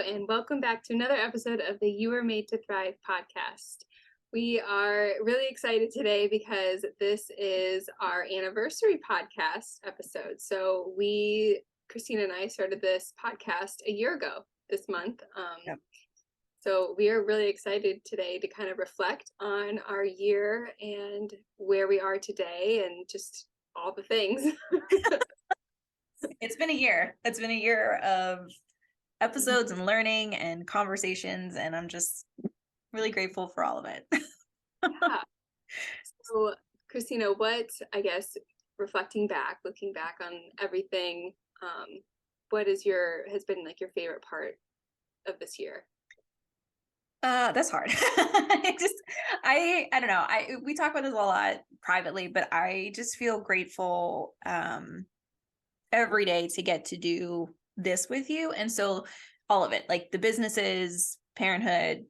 and welcome back to another episode of the You Were Made to Thrive podcast. We are really excited today because this is our anniversary podcast episode. So Kristina and I started this podcast a year ago this month. Yep. So we are really excited today to kind of reflect on our year and where we are today and just all the things. It's been a year. It's been a year of episodes and learning and conversations, and I'm just really grateful for all of it. Yeah. So, Kristina, looking back on everything, what has been like your favorite part of this year? That's hard. I don't know. We talk about this a lot privately, but I just feel grateful every day to get to do this with you. And so all of it, like the businesses, parenthood,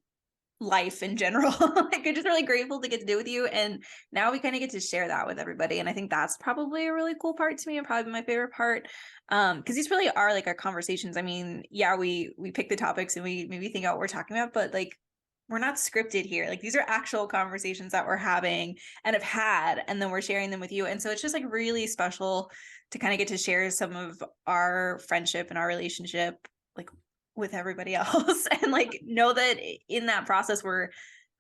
life in general, like I'm just really grateful to get to do with you. And now we kind of get to share that with everybody. And I think that's probably a really cool part to me and probably my favorite part. Because these really are like our conversations. I mean, yeah, we pick the topics and we maybe think out what we're talking about, but like we're not scripted here. Like these are actual conversations that we're having and have had, and then we're sharing them with you. And so it's just like really special to kind of get to share some of our friendship and our relationship like with everybody else and like know that in that process we're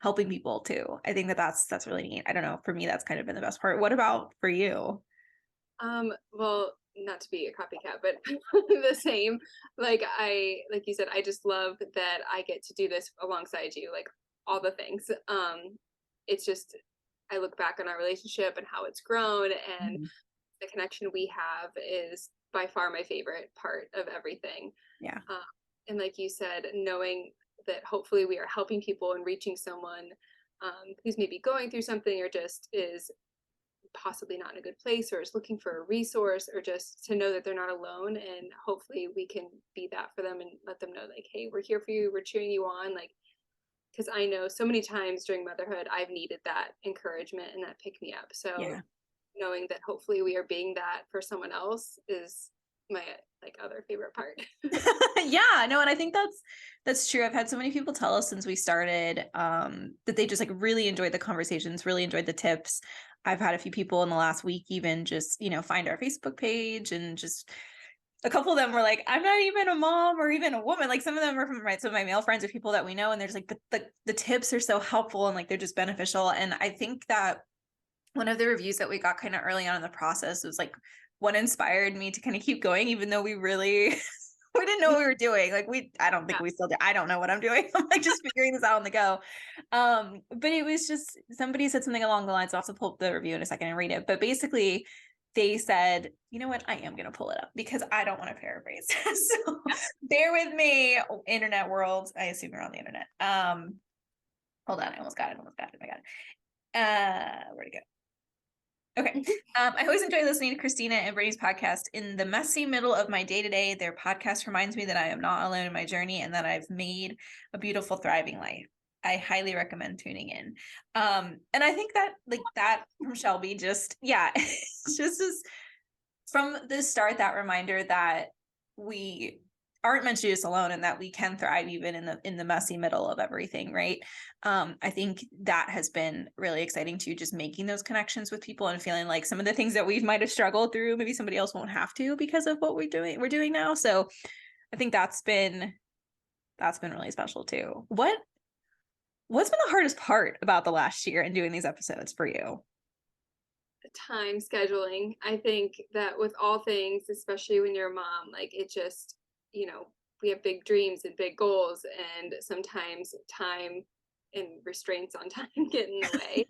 helping people too. I think that's really neat. I don't know, for me that's kind of been the best part. What about for you? Well, not to be a copycat, but the same. Like you said, I just love that I get to do this alongside you, like all the things. It's just I look back on our relationship and how it's grown, and the connection we have is by far my favorite part of everything. Yeah. And like you said, knowing that hopefully we are helping people and reaching someone who's maybe going through something or just is possibly not in a good place or is looking for a resource, or just to know that they're not alone, and hopefully we can be that for them and let them know like, hey, we're here for you, we're cheering you on. Like, because I know so many times during motherhood I've needed that encouragement and that pick me up. So Yeah. knowing that hopefully we are being that for someone else is my like other favorite part. Yeah, no, and I think that's true. I've had so many people tell us since we started that they just like really enjoyed the conversations, really enjoyed the tips. I've had a few people in the last week even just, find our Facebook page, and just a couple of them were like, I'm not even a mom or even a woman. Like some of them are from some of my male friends or people that we know, and they're just like, the tips are so helpful and like they're just beneficial. And I think that one of the reviews that we got kind of early on in the process was like what inspired me to kind of keep going, even though we really we didn't know what we were doing. Like I don't think we still do. I don't know what I'm doing. I'm like just figuring this out on the go. But it was just somebody said something along the lines. I'll also pull up the review in a second and read it. But basically they said, you know what, I am going to pull it up because I don't want to paraphrase. So bear with me, internet world. I assume you're on the internet. Hold on. I almost got it. I got it. Where'd it go? Okay. I always enjoy listening to Kristina and Brittany's podcast. In the messy middle of my day-to-day, their podcast reminds me that I am not alone in my journey and that I've made a beautiful, thriving life. I highly recommend tuning in. And I think that like that from Shelby just, yeah, it's just from the start, that reminder that we aren't meant to do this alone and that we can thrive even in the messy middle of everything, right? I think that has been really exciting too, just making those connections with people and feeling like some of the things that we might have struggled through, maybe somebody else won't have to because of what we're doing now. So I think that's been really special too. What's been the hardest part about the last year and doing these episodes for you? Time scheduling. I think that with all things, especially when you're a mom, like it just, we have big dreams and big goals, and sometimes time and restraints on time get in the way.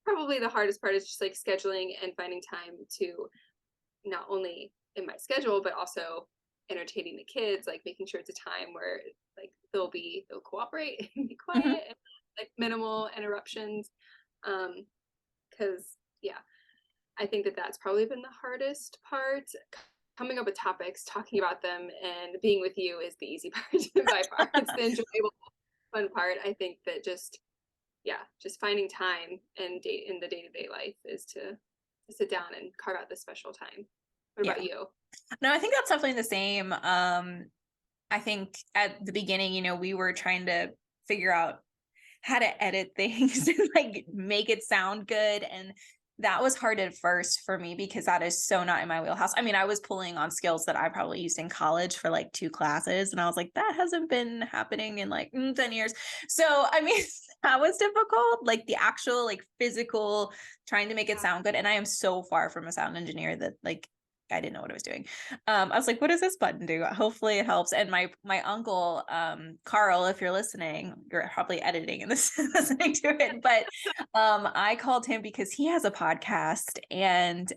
Probably the hardest part is just like scheduling and finding time to not only in my schedule, but also entertaining the kids, like making sure it's a time where like they'll cooperate and be quiet and like minimal interruptions. Because I think that that's probably been the hardest part. Coming up with topics, talking about them, and being with you is the easy part by far. It's the enjoyable, fun part. I think that just finding time and in the day-to-day life is to sit down and carve out this special time. What about you? No, I think that's definitely the same. I think at the beginning, we were trying to figure out how to edit things and like make it sound good. And that was hard at first for me because that is so not in my wheelhouse. I mean, I was pulling on skills that I probably used in college for like 2 classes. And I was like, that hasn't been happening in like 10 years. So, I mean, that was difficult, like the actual, like physical trying to make it sound good. And I am so far from a sound engineer that like, I didn't know what I was doing. I was like, what does this button do? Hopefully it helps. And my uncle, Carl, if you're listening, you're probably editing and this listening to it, but I called him because he has a podcast and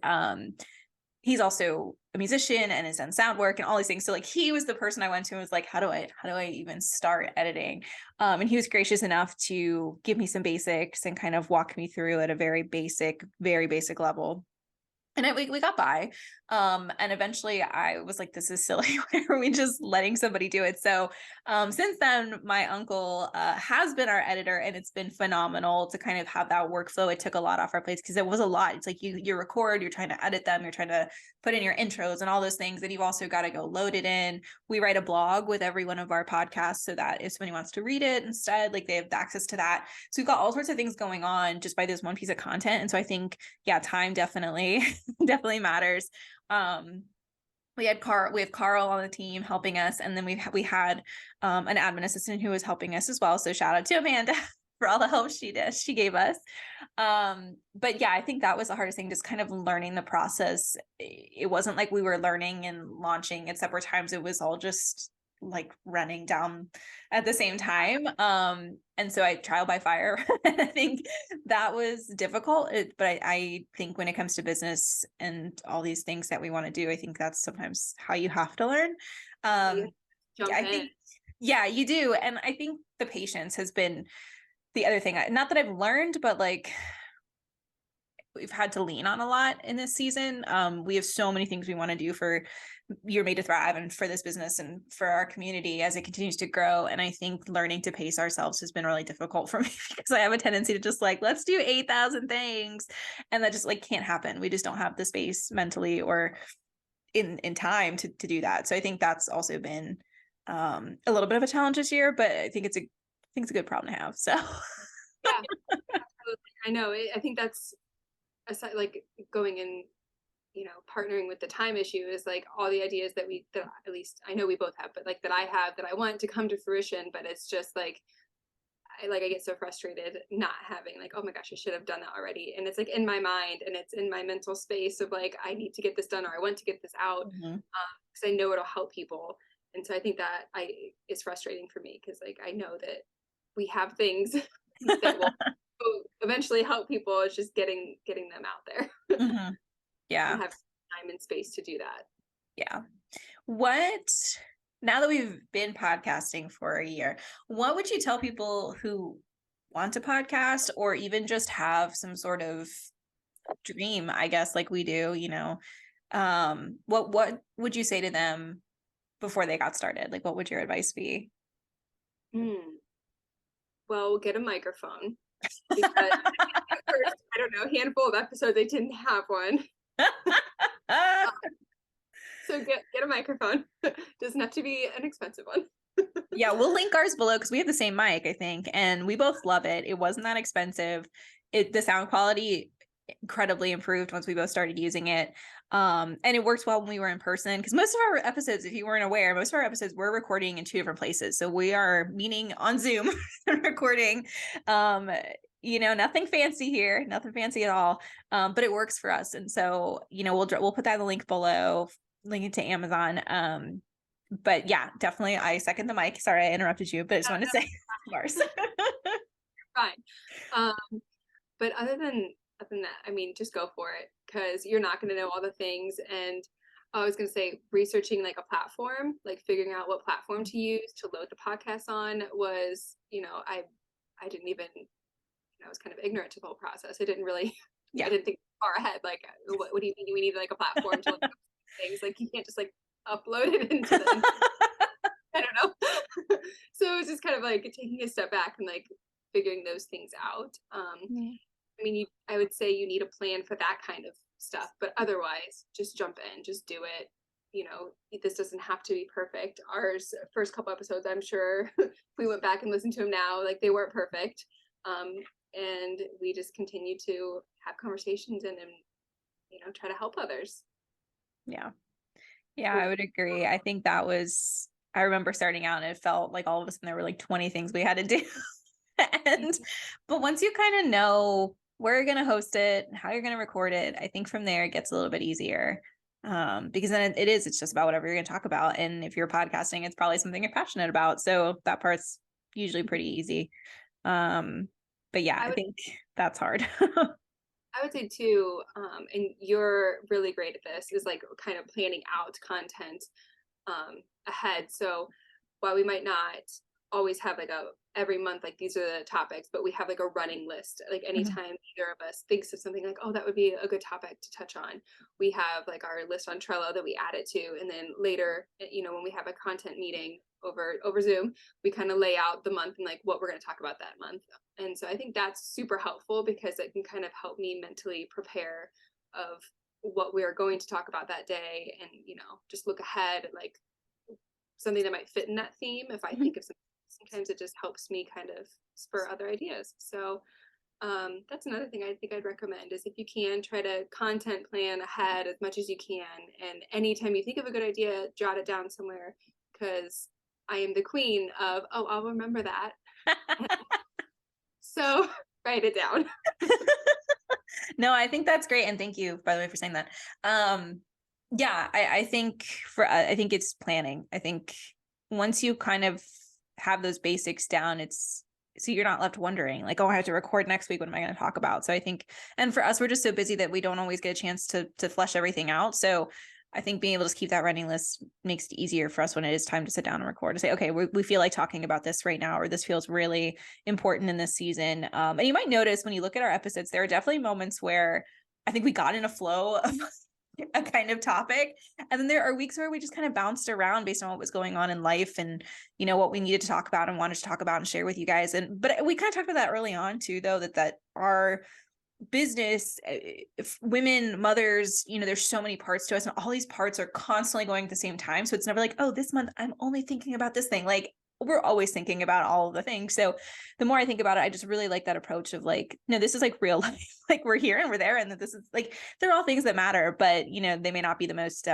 he's also a musician and has done sound work and all these things. So like he was the person I went to and was like, how do I even start editing? And he was gracious enough to give me some basics and kind of walk me through at a very basic level. And we got by. And eventually I was like, this is silly. Why are we just letting somebody do it? So since then, my uncle has been our editor and it's been phenomenal to kind of have that workflow. It took a lot off our plates because it was a lot. It's like you record, you're trying to edit them, you're trying to put in your intros and all those things. And you've also got to go load it in. We write a blog with every one of our podcasts so that if somebody wants to read it instead, like they have access to that. So we've got all sorts of things going on just by this one piece of content. And so I think, yeah, time definitely definitely matters. We have Carl on the team helping us, and then we had an admin assistant who was helping us as well. So shout out to Amanda for all the help she gave us. But yeah, I think that was the hardest thing, just kind of learning the process. It wasn't like we were learning and launching at separate times. It was all just like running down at the same time. And so I trial by fire. I think that was difficult, but I think when it comes to business and all these things that we want to do, I think that's sometimes how you have to learn. Jump I in. think, yeah, you do. And I think the patience has been the other thing. Not that I've learned, but like we've had to lean on a lot in this season. We have so many things we want to do for You're Made to Thrive and for this business and for our community as it continues to grow. And I think learning to pace ourselves has been really difficult for me because I have a tendency to just like, let's do 8,000 things. And that just like can't happen. We just don't have the space mentally or in time to do that. So I think that's also been a little bit of a challenge this year, but I think it's a good problem to have. So Yeah, absolutely. I know. I think that's aside, like going in, partnering with the time issue is like all the ideas that at least I know we both have, but like that I have that I want to come to fruition, but it's just like I get so frustrated not having like, oh my gosh, I should have done that already. And it's like in my mind and it's in my mental space of like, I need to get this done or I want to get this out because I know it'll help people. And so I think that is frustrating for me because like I know that we have things that will eventually help people. It's just getting them out there Yeah. and have time and space to do that. Yeah. Now that we've been podcasting for a year, what would you tell people who want to podcast or even just have some sort of dream, I guess, like we do, what would you say to them before they got started? Like, what would your advice be? Well, get a microphone because first, I don't know, a handful of episodes I didn't have one. So get a microphone. Doesn't have to be an expensive one. Yeah, we'll link ours below because we have the same mic, I think, and we both love it. It wasn't that expensive. The sound quality incredibly improved once we both started using it. And it worked well when we were in person because most of our episodes, if you weren't aware, most of our episodes we're recording in 2 different places. So we are meeting on Zoom and recording. Nothing fancy here, nothing fancy at all. But it works for us. And so, we'll put that in the link below, link it to Amazon. But yeah, definitely I second the mic. Sorry, I interrupted you, but I just wanted to say yours. Fine. But other than that, I mean, just go for it because you're not going to know all the things. And I was going to say researching like a platform, like figuring out what platform to use to load the podcast on was, I didn't even, I was kind of ignorant to the whole process. I didn't really, I didn't think far ahead. Like, what do you mean we need like a platform to look up things? Like you can't just like upload it into the, I don't know. So it was just kind of like taking a step back and like figuring those things out. I mean, I would say you need a plan for that kind of stuff, but otherwise just jump in, just do it. this doesn't have to be perfect. Ours first couple episodes, I'm sure if we went back and listened to them now, like they weren't perfect. And we just continue to have conversations and try to help others. Yeah. Yeah, I would agree. I think I remember starting out and it felt like all of a sudden there were like 20 things we had to do. But once you kind of know where you're going to host it, how you're going to record it, I think from there it gets a little bit easier. Because then it's just about whatever you're going to talk about. And if you're podcasting, it's probably something you're passionate about. So that part's usually pretty easy. But yeah, I think that's hard. I would say too, and you're really great at this, is like kind of planning out content ahead. So while we might not always have like every month, like these are the topics, but we have like a running list. Like anytime either of us thinks of something like, oh, that would be a good topic to touch on, we have like our list on Trello that we add it to. And then later, when we have a content meeting over Zoom, we kind of lay out the month and like what we're going to talk about that month. And so I think that's super helpful because it can kind of help me mentally prepare of what we are going to talk about that day, and just look ahead at like something that might fit in that theme. If I think of something, sometimes it just helps me kind of spur other ideas. So that's another thing I think I'd recommend is if you can try to content plan ahead as much as you can. And anytime you think of a good idea, jot it down somewhere, because I am the queen of, oh, I'll remember that. So write it down. No, I think that's great. And thank you, by the way, for saying that. Yeah, I think it's planning. I think once you kind of have those basics down, so you're not left wondering like, oh, I have to record next week. What am I going to talk about? So I think, and for us, we're just so busy that we don't always get a chance to flesh everything out. So I think being able to keep that running list makes it easier for us when it is time to sit down and record, to say, okay, we feel like talking about this right now, or this feels really important in this season. And you might notice when you look at our episodes, there are definitely moments where I think we got in a flow of a kind of topic. And then there are weeks where we just kind of bounced around based on what was going on in life and, what we needed to talk about and wanted to talk about and share with you guys. But we kind of talked about that early on too, though, that our business, women, mothers, there's so many parts to us, and all these parts are constantly going at the same time. So it's never like, oh, this month I'm only thinking about this thing. Like we're always thinking about all of the things. So the more I think about it, I just really like that approach of like, no, this is like real life. Like we're here and we're there, and that this is like, they're all things that matter, but they may not be the most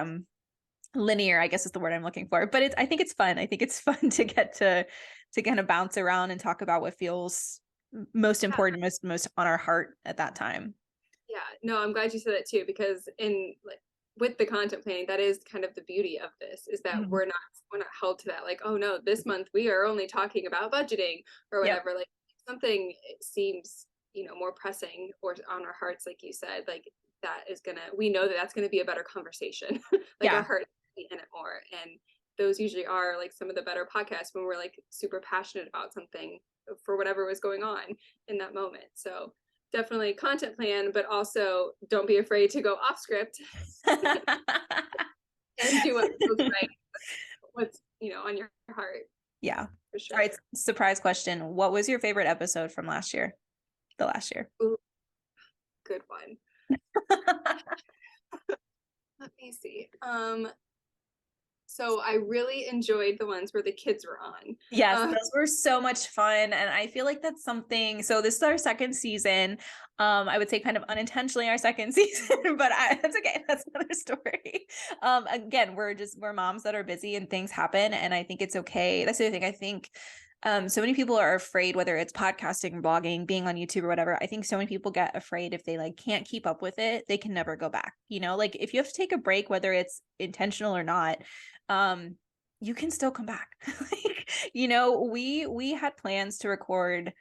linear, I guess is the word I'm looking for. But I think it's fun. I think it's fun to get to kind of bounce around and talk about what feels most important, most on our heart at that time. Yeah, no, I'm glad you said that too, because with the content planning, that is kind of the beauty of this, is that we're not held to that, like, oh no, this month we are only talking about budgeting or whatever. Like something seems more pressing or on our hearts, like you said, like we know that that's gonna be a better conversation. Like our heart in it more. And those usually are like some of the better podcasts when we're like super passionate about something for whatever was going on in that moment. So definitely content plan, but also don't be afraid to go off script and do what feels right, what's on your heart. Yeah, for sure. All right, surprise question: what was your favorite episode from last year? The last year. Ooh, good one. Let me see. So I really enjoyed the ones where the kids were on. Yes, those were so much fun. And I feel like that's something, so this is our second season. I would say kind of unintentionally our second season, but that's okay. That's another story. Again, we're moms that are busy and things happen. And I think it's okay. That's the other thing. I think so many people are afraid, whether it's podcasting, blogging, being on YouTube or whatever. I think so many people get afraid if they like can't keep up with it, they can never go back. Like if you have to take a break, whether it's intentional or not, you can still come back. We had plans to record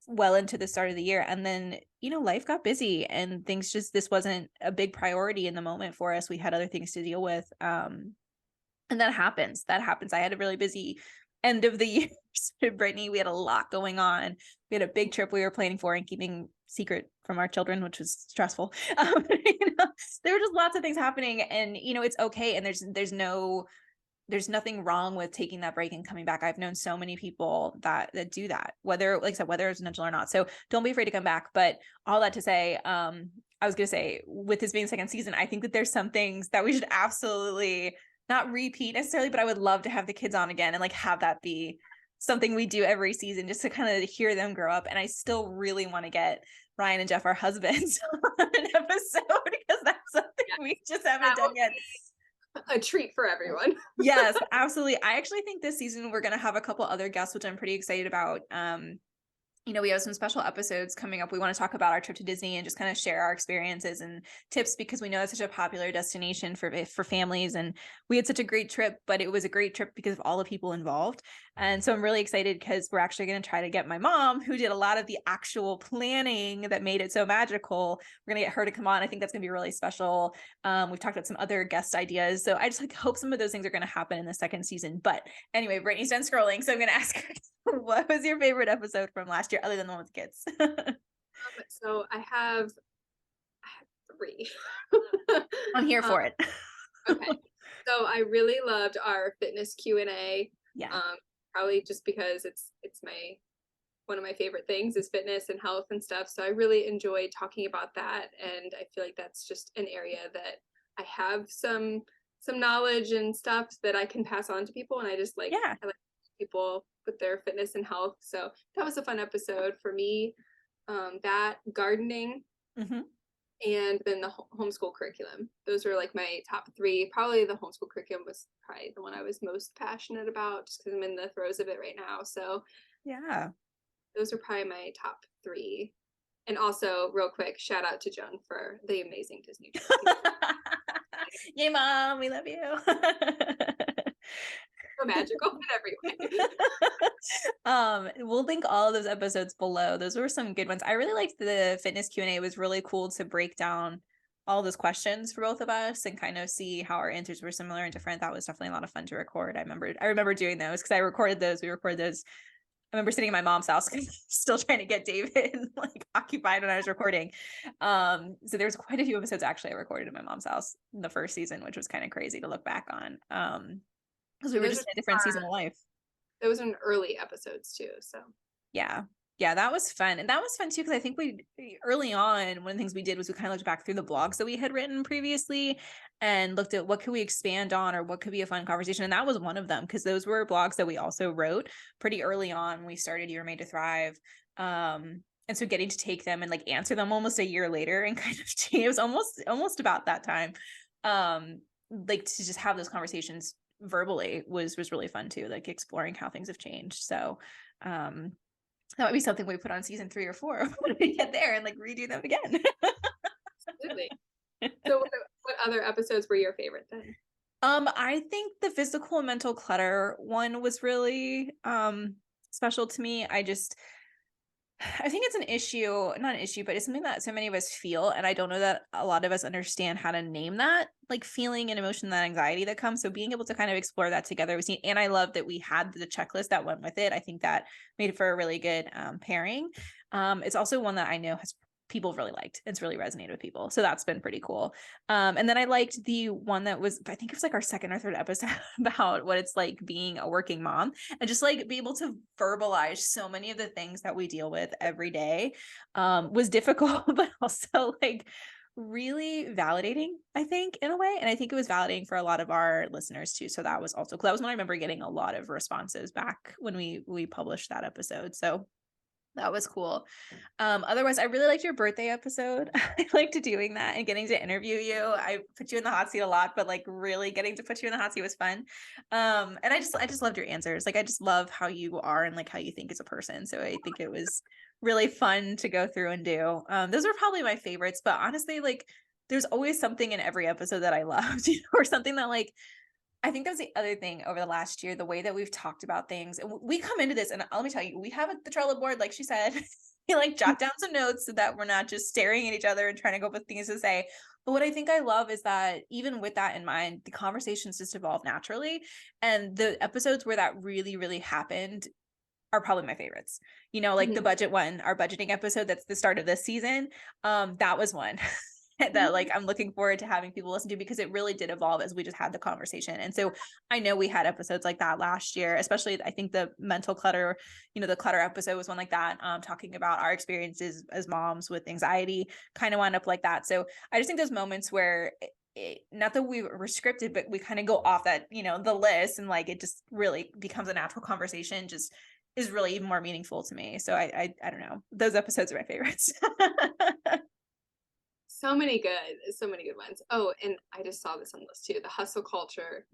well into the start of the year, and then life got busy and this wasn't a big priority in the moment for us. We had other things to deal with, and that happens. I had a really busy end of the year. Brittany, we had a lot going on. We had a big trip we were planning for and keeping secret from our children, which was stressful. There were just lots of things happening, and it's okay. And there's nothing wrong with taking that break and coming back. I've known so many people that do that, whether, like I said, whether it's intentional or not. So don't be afraid to come back. But all that to say, I was going to say, with this being second season, I think that there's some things that we should absolutely not repeat necessarily, but I would love to have the kids on again and like have that be something we do every season just to kind of hear them grow up. And I still really want to get Ryan and Jeff, our husbands, on an episode because that's something we just haven't done yet. A treat for everyone. Yes, absolutely. I actually think this season we're going to have a couple other guests, which I'm pretty excited about. You know, we have some special episodes coming up. We want to talk about our trip to Disney and just kind of share our experiences and tips because we know it's such a popular destination for families. And we had such a great trip, but it was a great trip because of all the people involved. And so I'm really excited because we're actually going to try to get my mom, who did a lot of the actual planning that made it so magical. We're going to get her to come on. I think that's going to be really special. We've talked about some other guest ideas. So I just like hope some of those things are going to happen in the second season. But anyway, Brittany's done scrolling. So I'm going to ask her, what was your favorite episode from last year other than the one with the kids? So I have 3. I'm here for it. Okay. So I really loved our fitness Q&A. Yeah. Probably just because it's one of my favorite things is fitness and health and stuff. So I really enjoyed talking about that. And I feel like that's just an area that I have some knowledge and stuff that I can pass on to people. And I just like, I like people with their fitness and health. So that was a fun episode for me. That gardening, and then the homeschool curriculum. Those were like my top 3. Probably the homeschool curriculum was probably the one I was most passionate about just because I'm in the throes of it right now. So yeah, those are probably my top 3. And also, real quick, shout out to Joan for the amazing Disney trip. Yay, Mom, we love you. So magical in every way. We'll link all of those episodes below. Those were some good ones. I really liked the fitness Q&A. It was really cool to break down all those questions for both of us and kind of see how our answers were similar and different. That was definitely a lot of fun to record. I remember doing those because I recorded those. We recorded those. I remember sitting in my mom's house still trying to get David like occupied when I was recording. So there's quite a few episodes actually I recorded in my mom's house in the first season, which was kind of crazy to look back on. Because we were just in a different season of life. There was an early episodes too. So yeah, that was fun. And that was fun too, because I think we early on, one of the things we did was we kind of looked back through the blogs that we had written previously and looked at what could we expand on or what could be a fun conversation. And that was one of them, because those were blogs that we also wrote pretty early on when we started You Were Made to Thrive. And so getting to take them and like answer them almost a year later and kind of it was almost about that time. Like to just have those conversations verbally was really fun too, like exploring how things have changed. So that might be something we put on season 3 or 4 when we get there and like redo them again. Absolutely. So what other episodes were your favorite then? I think the physical and mental clutter one was really special to me. I think it's an issue, not an issue, but it's something that so many of us feel. And I don't know that a lot of us understand how to name that, like feeling and emotion, that anxiety that comes. So being able to kind of explore that together was neat. And I love that we had the checklist that went with it. I think that made it for a really good pairing. It's also one that I know people really liked. It's really resonated with people. So that's been pretty cool. And then I liked the one that was, I think it was like our second or third episode about what it's like being a working mom and just like be able to verbalize so many of the things that we deal with every day was difficult, but also like really validating, I think, in a way. And I think it was validating for a lot of our listeners too. So that was also cool. That was when I remember getting a lot of responses back when we published that episode. So that was cool. Otherwise, I really liked your birthday episode. I liked doing that and getting to interview you. I put you in the hot seat a lot, but like really getting to put you in the hot seat was fun. And I just loved your answers. Like I just love how you are and like how you think as a person. So I think it was really fun to go through and do. Those are probably my favorites, but honestly, like there's always something in every episode that I loved, or something that like I think that was the other thing over the last year, the way that we've talked about things. And we come into this, and let me tell you, we have the Trello board, like she said, we like jot down some notes so that we're not just staring at each other and trying to go up with things to say. But what I think I love is that even with that in mind, the conversations just evolve naturally. And the episodes where that really, really happened are probably my favorites. You know, like the budget one, our budgeting episode, that's the start of this season. That was one that like I'm looking forward to having people listen to, because it really did evolve as we just had the conversation. And so I know we had episodes like that last year, especially I think the mental clutter, the clutter episode was one like that, talking about our experiences as moms with anxiety kind of wound up like that. So I just think those moments where not that we were scripted, but we kind of go off that, the list, and like it just really becomes a natural conversation, just is really even more meaningful to me. So I don't know. Those episodes are my favorites. So many good ones. Oh, and I just saw this on the list too. The hustle culture.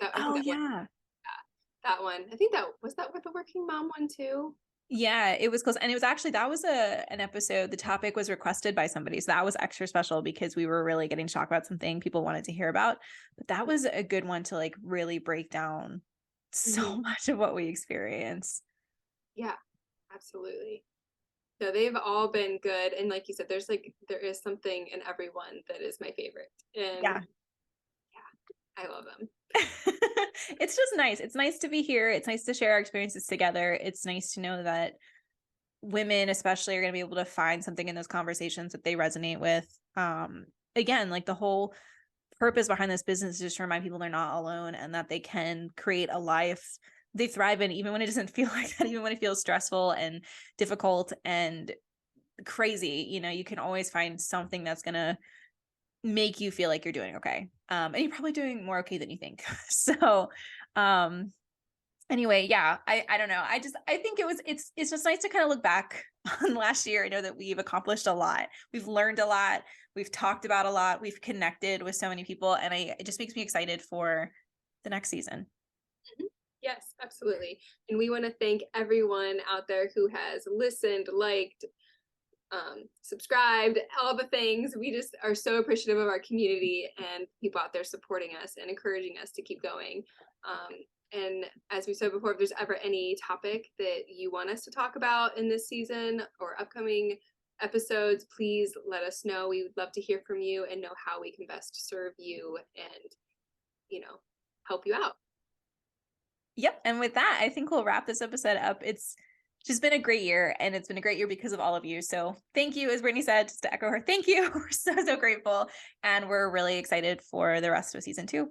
I think Oh that one, yeah. that one. I think that was that with the working mom one too. Yeah, it was close. And it was actually, that was an episode. The topic was requested by somebody. So that was extra special because we were really getting to talk about something people wanted to hear about. But that was a good one to like really break down so Mhm. much of what we experience. Yeah, absolutely. No, they've all been good. And like you said, there is something in everyone that is my favorite. And Yeah. yeah, I love them. It's just nice. It's nice to be here. It's nice to share our experiences together. It's nice to know that women especially are going to be able to find something in those conversations that they resonate with. Again, like the whole purpose behind this business is just to remind people they're not alone and that they can create a life they thrive in, even when it doesn't feel like that, even when it feels stressful and difficult and crazy. You can always find something that's going to make you feel like you're doing okay. And you're probably doing more okay than you think. So, um, anyway, yeah, I don't know. I think it's just nice to kind of look back on last year. I know that we've accomplished a lot. We've learned a lot. We've talked about a lot. We've connected with so many people, and it just makes me excited for the next season. Mhm. Yes, absolutely. And we want to thank everyone out there who has listened, liked, subscribed, all the things. We just are so appreciative of our community and people out there supporting us and encouraging us to keep going. Um, and as we said before, if there's ever any topic that you want us to talk about in this season or upcoming episodes, please let us know. We would love to hear from you and know how we can best serve you and, you know, help you out. Yep. And with that, I think we'll wrap this episode up. It's just been a great year, and it's been a great year because of all of you. So thank you, as Brittany said, just to echo her, thank you. We're so, so grateful. And we're really excited for the rest of season 2.